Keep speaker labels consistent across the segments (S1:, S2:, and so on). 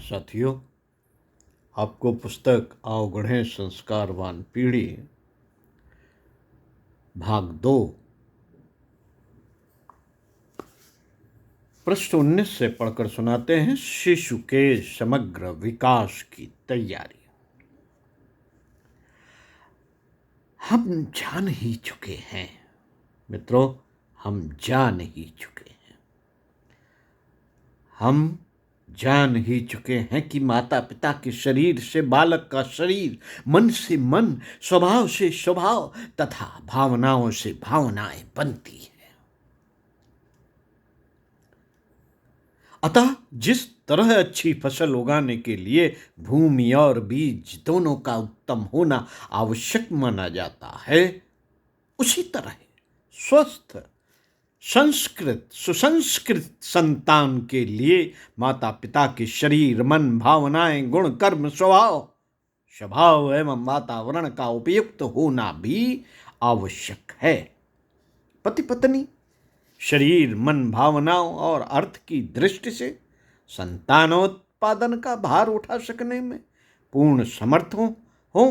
S1: साथियों, आपको पुस्तक अवगढ़ें संस्कारवान पीढ़ी भाग 2 पृष्ठ 19 से पढ़कर सुनाते हैं। शिशु के समग्र विकास की तैयारी। हम जान ही चुके हैं मित्रों, हम जान ही चुके हैं। हम जान ही चुके हैं कि माता पिता के शरीर से बालक का शरीर, मन से मन, स्वभाव से स्वभाव तथा भावनाओं से भावनाएं बनती हैं। अतः जिस तरह अच्छी फसल उगाने के लिए भूमि और बीज दोनों का उत्तम होना आवश्यक माना जाता है, उसी तरह स्वस्थ सुसंस्कृत संतान के लिए माता पिता के शरीर, मन, भावनाएं, गुण, कर्म, स्वभाव एवं वातावरण का उपयुक्त होना भी आवश्यक है। पति पत्नी शरीर, मन, भावनाओं और अर्थ की दृष्टि से संतानोत्पादन का भार उठा सकने में पूर्ण समर्थ हो,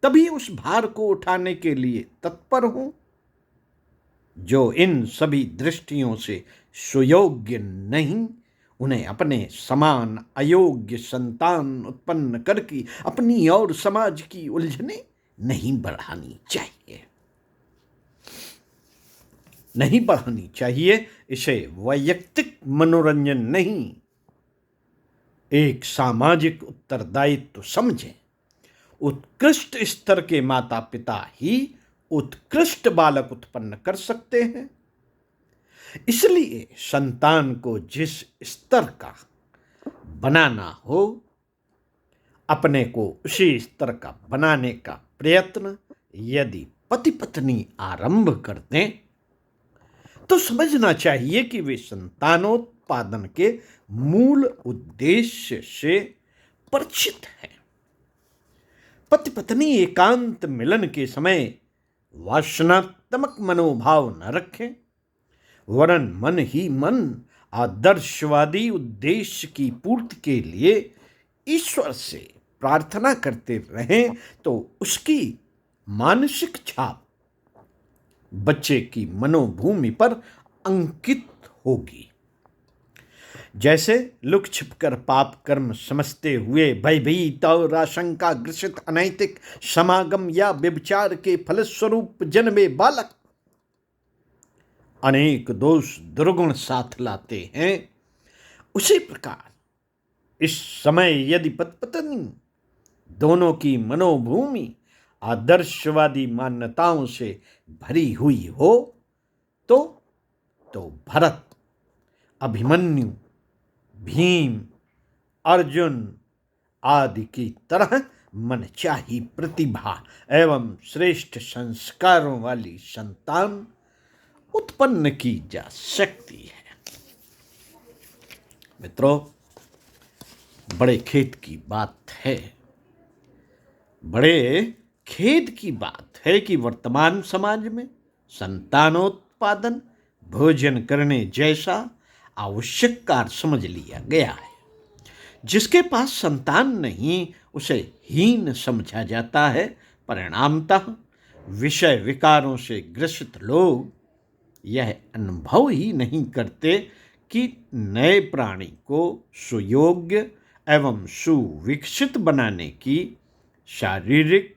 S1: तभी उस भार को उठाने के लिए तत्पर हो। जो इन सभी दृष्टियों से सुयोग्य नहीं, उन्हें अपने समान अयोग्य संतान उत्पन्न करके अपनी और समाज की उलझने नहीं बढ़ानी चाहिए। इसे वैयक्तिक मनोरंजन नहीं, एक सामाजिक उत्तरदायित्व समझें। उत्कृष्ट स्तर के माता पिता ही उत्कृष्ट बालक उत्पन्न कर सकते हैं। इसलिए संतान को जिस स्तर का बनाना हो, अपने को उसी स्तर का बनाने का प्रयत्न यदि पति पत्नी आरंभ कर दें, तो समझना चाहिए कि वे संतानोत्पादन के मूल उद्देश्य से परिचित हैं। पति पत्नी एकांत मिलन के समय वासनात्मक मनोभाव न रखें, वरन मन ही मन आदर्शवादी उद्देश्य की पूर्ति के लिए ईश्वर से प्रार्थना करते रहें, तो उसकी मानसिक छाप बच्चे की मनोभूमि पर अंकित होगी। जैसे लुक छिपकर पाप कर्म समझते हुए भयभीत और आशंका ग्रसित अनैतिक समागम या व्यभिचार के फलस्वरूप जन्मे बालक अनेक दोष दुर्गुण साथ लाते हैं, उसी प्रकार इस समय यदि पति पत्नी दोनों की मनोभूमि आदर्शवादी मान्यताओं से भरी हुई हो, तो भरत, अभिमन्यु, भीम, अर्जुन आदि की तरह मनचाही प्रतिभा एवं श्रेष्ठ संस्कारों वाली संतान उत्पन्न की जा सकती है। मित्रों, बड़े खेद की बात है कि वर्तमान समाज में संतानोत्पादन भोजन करने जैसा आवश्यक कार्य समझ लिया गया है। जिसके पास संतान नहीं, उसे हीन समझा जाता है। परिणामतः विषय विकारों से ग्रसित लोग यह अनुभव ही नहीं करते कि नए प्राणी को सुयोग्य एवं सुविकसित बनाने की शारीरिक,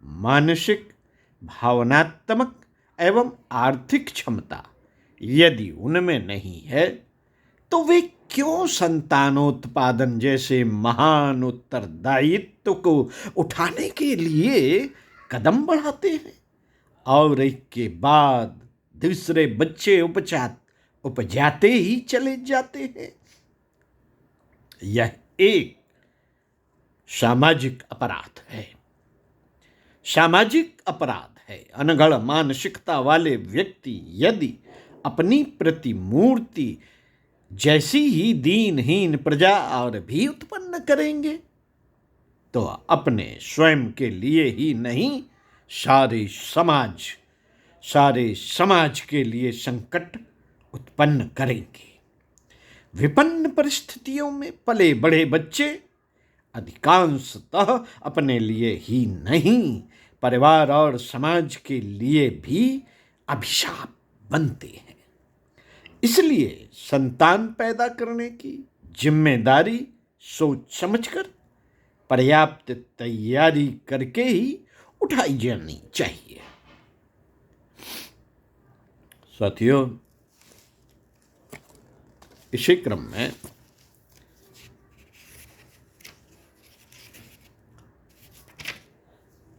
S1: मानसिक, भावनात्मक एवं आर्थिक क्षमता यदि उनमें नहीं है, तो वे क्यों संतानोत्पादन जैसे महान उत्तरदायित्व को उठाने के लिए कदम बढ़ाते हैं और एक के बाद दूसरे बच्चे उपजाते ही चले जाते हैं। यह एक सामाजिक अपराध है। अनगढ़ मानसिकता वाले व्यक्ति यदि अपनी प्रतिमूर्ति जैसी ही दीनहीन प्रजा और भी उत्पन्न करेंगे, तो अपने स्वयं के लिए ही नहीं, सारे समाज के लिए संकट उत्पन्न करेंगे। विपन्न परिस्थितियों में पले बड़े बच्चे अधिकांशतः अपने लिए ही नहीं, परिवार और समाज के लिए भी अभिशाप बनते हैं। इसलिए संतान पैदा करने की जिम्मेदारी सोच समझकर पर्याप्त तैयारी करके ही उठाई जानी चाहिए। साथियों, इसी क्रम में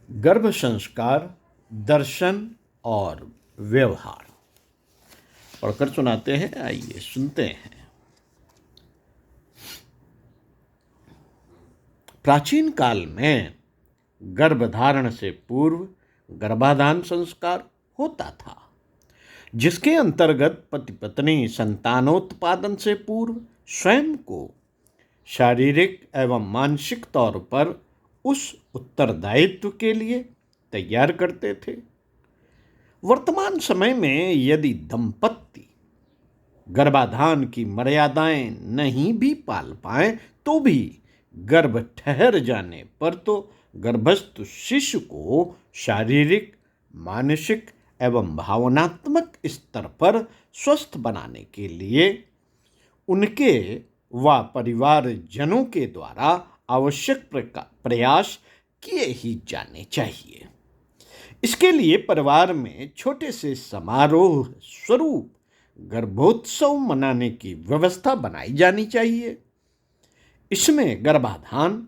S1: गर्भ संस्कार, दर्शन और व्यवहार पढ़कर सुनाते हैं। आइए सुनते हैं। प्राचीन काल में गर्भधारण से पूर्व गर्भाधान संस्कार होता था, जिसके अंतर्गत पति पत्नी संतानोत्पादन से पूर्व स्वयं को शारीरिक एवं मानसिक तौर पर उस उत्तरदायित्व के लिए तैयार करते थे। वर्तमान समय में यदि दंपत्ति गर्भाधान की मर्यादाएं नहीं भी पाल पाए तो भी गर्भ ठहर जाने पर तो गर्भस्थ शिशु को शारीरिक, मानसिक एवं भावनात्मक स्तर पर स्वस्थ बनाने के लिए उनके व परिवारजनों के द्वारा आवश्यक प्रयास किए ही जाने चाहिए। इसके लिए परिवार में छोटे से समारोह स्वरूप गर्भोत्सव मनाने की व्यवस्था बनाई जानी चाहिए। इसमें गर्भाधान,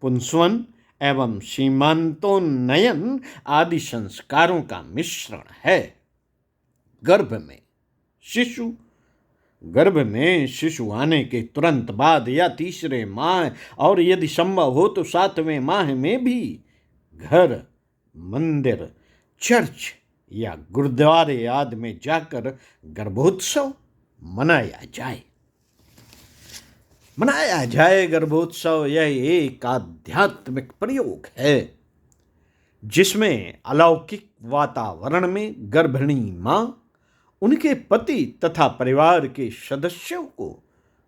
S1: पुंसवन एवं सीमांतोन्नयन आदि संस्कारों का मिश्रण है। गर्भ में शिशु आने के तुरंत बाद या तीसरे माह और यदि संभव हो तो 7वें माह में भी घर, मंदिर, चर्च या गुरुद्वारे आदि में जाकर गर्भोत्सव मनाया जाए। गर्भोत्सव यह एक आध्यात्मिक प्रयोग है जिसमें अलौकिक वातावरण में गर्भिणी मां, उनके पति तथा परिवार के सदस्यों को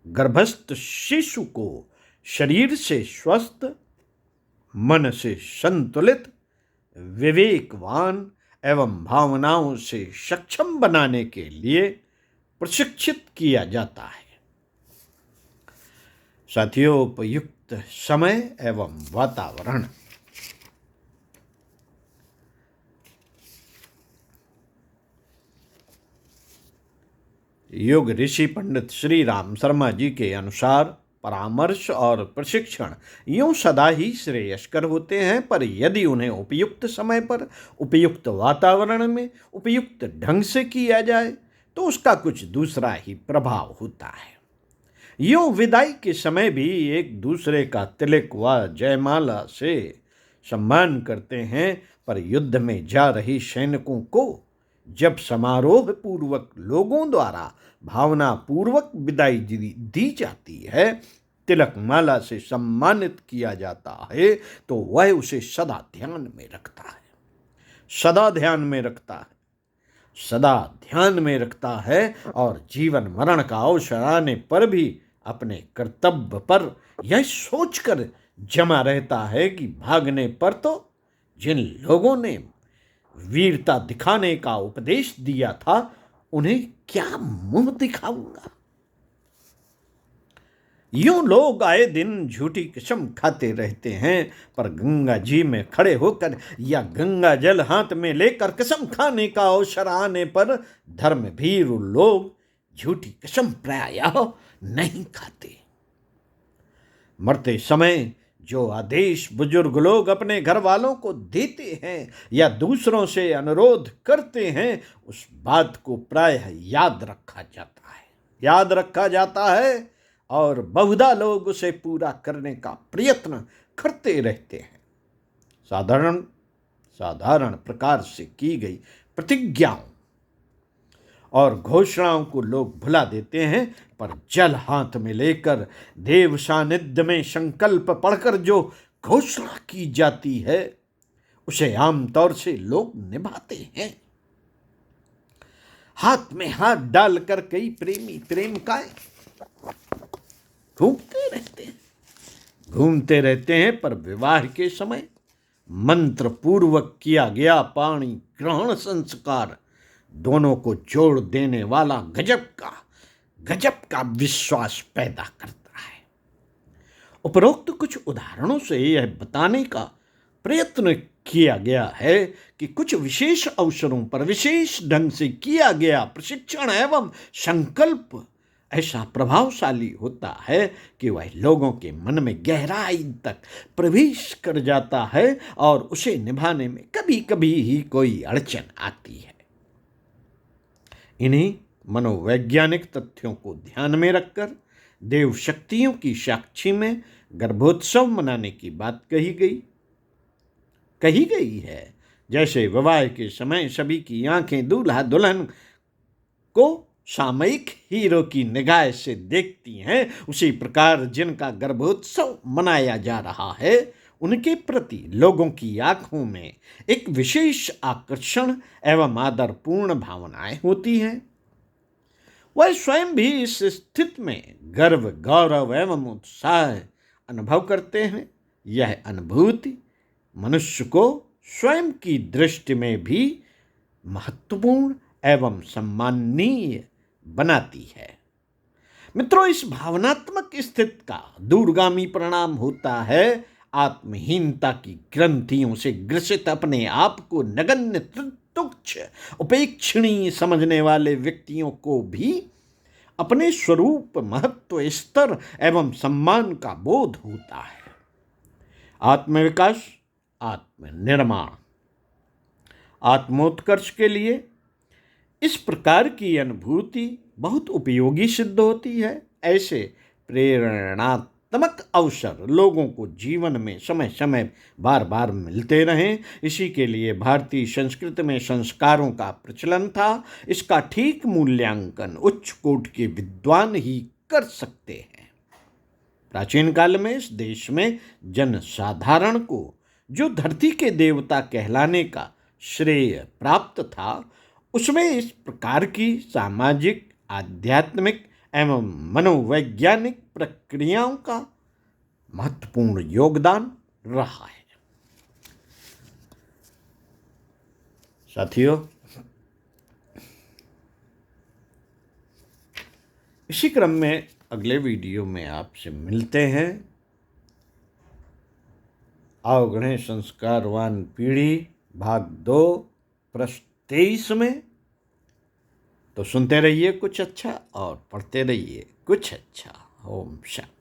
S1: गर्भस्थ शिशु को शरीर से स्वस्थ, मन से संतुलित, विवेकवान एवं भावनाओं से सक्षम बनाने के लिए प्रशिक्षित किया जाता है। साथियों, उपयुक्त समय एवं वातावरण। योग ऋषि पंडित श्री राम शर्मा जी के अनुसार परामर्श और प्रशिक्षण यूं सदा ही श्रेयस्कर होते हैं, पर यदि उन्हें उपयुक्त समय पर, उपयुक्त वातावरण में, उपयुक्त ढंग से किया जाए तो उसका कुछ दूसरा ही प्रभाव होता है। यूं विदाई के समय भी एक दूसरे का तिलक व जयमाला से सम्मान करते हैं, पर युद्ध में जा रही सैनिकों को जब समारोह पूर्वक लोगों द्वारा भावना पूर्वक विदाई दी जाती है, तिलक माला से सम्मानित किया जाता है, तो वह उसे सदा ध्यान में रखता है और जीवन मरण का अवसर आने पर भी अपने कर्तव्य पर यह सोचकर जमा रहता है कि भागने पर तो जिन लोगों ने वीरता दिखाने का उपदेश दिया था उन्हें क्या मुंह दिखाऊंगा। यूं लोग आए दिन झूठी कसम खाते रहते हैं, पर गंगा जी में खड़े होकर या गंगा जल हाथ में लेकर कसम खाने का अवसर आने पर धर्मभीर लोग झूठी कसम प्रायः नहीं खाते। मरते समय जो आदेश बुजुर्ग लोग अपने घर वालों को देते हैं या दूसरों से अनुरोध करते हैं, उस बात को प्रायः याद रखा जाता है और बहुधा लोग उसे पूरा करने का प्रयत्न करते रहते हैं। साधारण प्रकार से की गई प्रतिज्ञाओं और घोषणाओं को लोग भुला देते हैं, पर जल हाथ में लेकर देव सानिध्य में संकल्प पढ़कर जो घोषणा की जाती है उसे आमतौर से लोग निभाते हैं। हाथ में हाथ डालकर कई प्रेमी प्रेमिकाएं घूमते रहते हैं, पर विवाह के समय मंत्र पूर्वक किया गया पाणी ग्रहण संस्कार दोनों को जोड़ देने वाला गजब का विश्वास पैदा करता है। उपरोक्त कुछ उदाहरणों से यह बताने का प्रयत्न किया गया है कि कुछ विशेष अवसरों पर विशेष ढंग से किया गया प्रशिक्षण एवं संकल्प ऐसा प्रभावशाली होता है कि वह लोगों के मन में गहराई तक प्रवेश कर जाता है और उसे निभाने में कभी कभी ही कोई अड़चन आती है। इन्हीं मनोवैज्ञानिक तथ्यों को ध्यान में रखकर देव शक्तियों की साक्षी में गर्भोत्सव मनाने की बात कही गई है। जैसे विवाह के समय सभी की आंखें दूल्हा दुल्हन को सामयिक हीरो की निगाह से देखती हैं, उसी प्रकार जिनका गर्भोत्सव मनाया जा रहा है उनके प्रति लोगों की आंखों में एक विशेष आकर्षण एवं आदरपूर्ण भावनाएं होती हैं। वह स्वयं भी इस स्थिति में गर्व, गौरव एवं उत्साह अनुभव करते हैं। यह अनुभूति मनुष्य को स्वयं की दृष्टि में भी महत्वपूर्ण एवं सम्माननीय बनाती है। मित्रों, इस भावनात्मक स्थिति का दूरगामी परिणाम होता है आत्महीनता की ग्रंथियों से ग्रसित, अपने आप को नगण्य, तुच्छ, उपेक्षणीय समझने वाले व्यक्तियों को भी अपने स्वरूप, महत्व, स्तर एवं सम्मान का बोध होता है। आत्मविकास, आत्मनिर्माण, आत्मोत्कर्ष के लिए इस प्रकार की अनुभूति बहुत उपयोगी सिद्ध होती है। ऐसे प्रेरणात्मक अवसर लोगों को जीवन में समय समय बार बार मिलते रहें, इसी के लिए भारतीय संस्कृति में संस्कारों का प्रचलन था। इसका ठीक मूल्यांकन उच्च कोटि के विद्वान ही कर सकते हैं। प्राचीन काल में इस देश में जनसाधारण को जो धरती के देवता कहलाने का श्रेय प्राप्त था, उसमें इस प्रकार की सामाजिक, आध्यात्मिक एवं मनोवैज्ञानिक प्रक्रियाओं का महत्वपूर्ण योगदान रहा है। साथियों, इसी क्रम में अगले वीडियो में आपसे मिलते हैं। अवगणे संस्कारवान पीढ़ी भाग 2 पृष्ठ 23 में। तो सुनते रहिए कुछ अच्छा और पढ़ते रहिए कुछ अच्छा। ओम शांति।